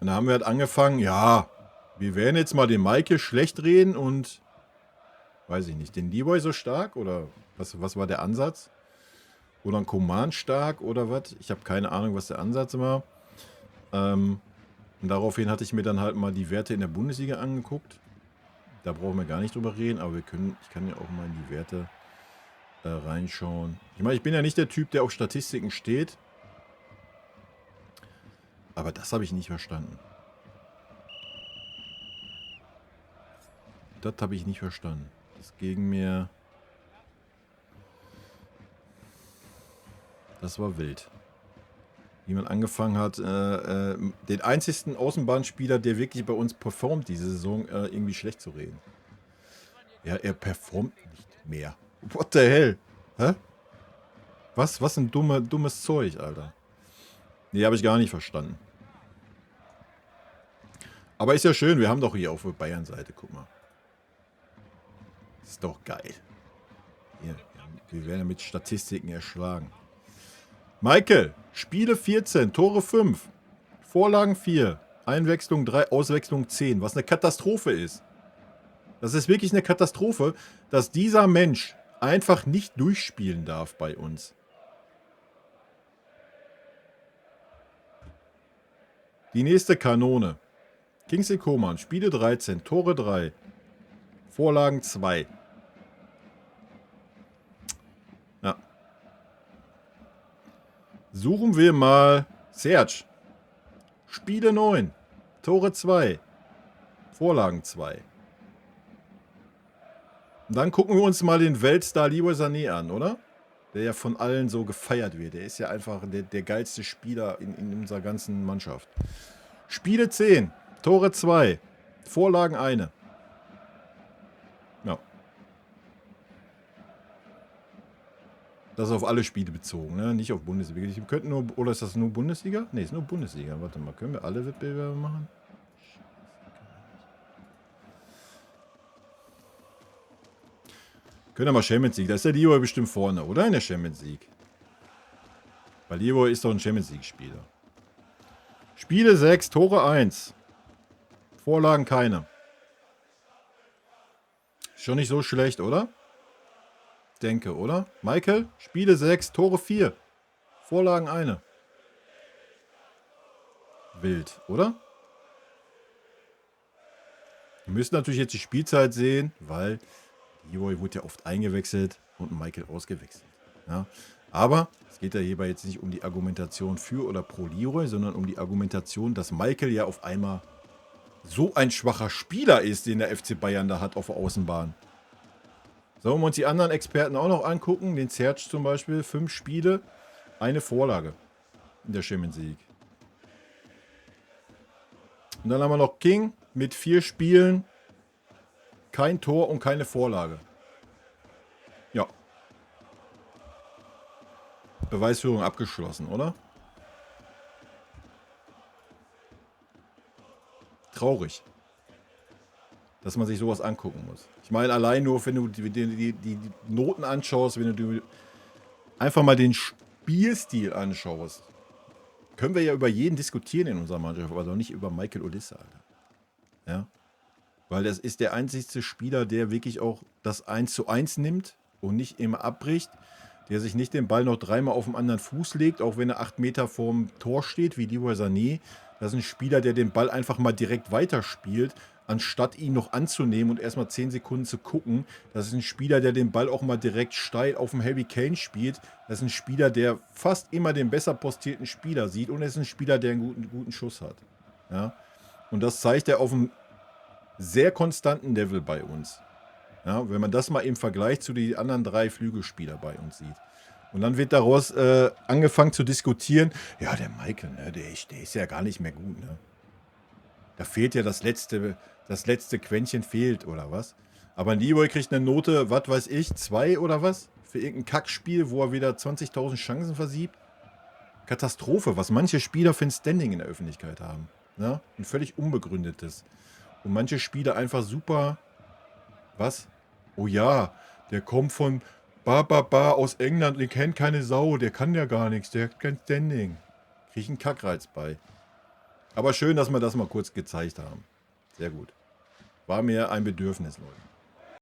Und da haben wir halt angefangen, ja, wir werden jetzt mal den Maike schlecht reden und, weiß ich nicht, den Leroy so stark oder was war der Ansatz? Oder ein Command stark oder was? Ich habe keine Ahnung, was der Ansatz war. Und daraufhin hatte ich mir dann halt mal die Werte in der Bundesliga angeguckt. Da brauchen wir gar nicht drüber reden, aber ich kann ja auch mal in die Werte reinschauen. Ich meine, ich bin ja nicht der Typ, der auf Statistiken steht. Aber das habe ich nicht verstanden. Das habe ich nicht verstanden. Das gegen mir... Das war wild. Wie man angefangen hat, den einzigsten Außenbahnspieler, der wirklich bei uns performt diese Saison, irgendwie schlecht zu reden. Ja, er performt nicht mehr. What the hell? Hä? Was ein dummes Zeug, Alter. Nee, habe ich gar nicht verstanden. Aber ist ja schön, wir haben doch hier auf der Bayern-Seite, guck mal. Ist doch geil. Hier, wir werden mit Statistiken erschlagen. Michael, Spiele 14, Tore 5, Vorlagen 4, Einwechslung 3, Auswechslung 10, was eine Katastrophe ist. Das ist wirklich eine Katastrophe, dass dieser Mensch einfach nicht durchspielen darf bei uns. Die nächste Kanone. Kingsley Coman, Spiele 13, Tore 3, Vorlagen 2. Ja. Suchen wir mal Serge. Spiele 9, Tore 2, Vorlagen 2. Und dann gucken wir uns mal den Weltstar Leroy Sané an, oder? Der ja von allen so gefeiert wird. Der ist ja einfach der geilste Spieler in unserer ganzen Mannschaft. Spiele 10, Tore 2, Vorlagen 1. Ja. Das ist auf alle Spiele bezogen, ne? Nicht auf Bundesliga. Wir könnten nur, oder ist das nur Bundesliga? Ne, ist nur Bundesliga. Warte mal, können wir alle Wettbewerbe machen? Können wir mal Champions League. Da ist der Leroy bestimmt vorne, oder? In der Champions League. Weil Leroy ist doch ein Champions League-Spieler. Spiele 6, Tore 1. Vorlagen keine. Schon nicht so schlecht, oder? Denke, oder? Michael, Spiele 6, Tore 4. Vorlagen eine. Wild, oder? Wir müssen natürlich jetzt die Spielzeit sehen, weil Leroy wurde ja oft eingewechselt und Michael ausgewechselt. Ja? Aber es geht ja hierbei jetzt nicht um die Argumentation für oder pro Leroy, sondern um die Argumentation, dass Michael ja auf einmal so ein schwacher Spieler ist, den der FC Bayern da hat auf der Außenbahn. Sollen wir uns die anderen Experten auch noch angucken? Den Serge zum Beispiel, 5 Spiele, eine Vorlage in der Champions League. Und dann haben wir noch King mit 4 Spielen, kein Tor und keine Vorlage. Ja. Beweisführung abgeschlossen, oder? Traurig, dass man sich sowas angucken muss. Ich meine, allein nur, wenn du die Noten anschaust, wenn du einfach mal den Spielstil anschaust, können wir ja über jeden diskutieren in unserer Mannschaft, aber doch nicht über Michael Olise, Alter. Ja? Weil das ist der einzigste Spieler, der wirklich auch das 1:1 nimmt und nicht immer abbricht, der sich nicht den Ball noch 3-mal auf den anderen Fuß legt, auch wenn er 8 Meter vorm Tor steht, wie Leroy Sané. Das ist ein Spieler, der den Ball einfach mal direkt weiterspielt, anstatt ihn noch anzunehmen und erstmal 10 Sekunden zu gucken. Das ist ein Spieler, der den Ball auch mal direkt steil auf dem Harry Kane spielt. Das ist ein Spieler, der fast immer den besser postierten Spieler sieht und er ist ein Spieler, der einen guten Schuss hat. Ja? Und das zeigt er auf einem sehr konstanten Level bei uns. Ja, wenn man das mal im Vergleich zu den anderen 3 Flügelspieler bei uns sieht. Und dann wird daraus angefangen zu diskutieren, ja, der Michael, ne, der ist ja gar nicht mehr gut. Ne? Da fehlt ja das letzte Quäntchen fehlt, oder was? Aber Leroy kriegt eine Note, was weiß ich, 2 oder was? Für irgendein Kackspiel, wo er wieder 20.000 Chancen versiebt. Katastrophe, was manche Spieler für ein Standing in der Öffentlichkeit haben. Ne? Ein völlig unbegründetes. Und manche Spieler einfach super... Was? Oh ja, der kommt von aus England, den kennt keine Sau, der kann ja gar nichts, der hat kein Standing. Krieg ich einen Kackreiz bei. Aber schön, dass wir das mal kurz gezeigt haben. Sehr gut. War mir ein Bedürfnis, Leute.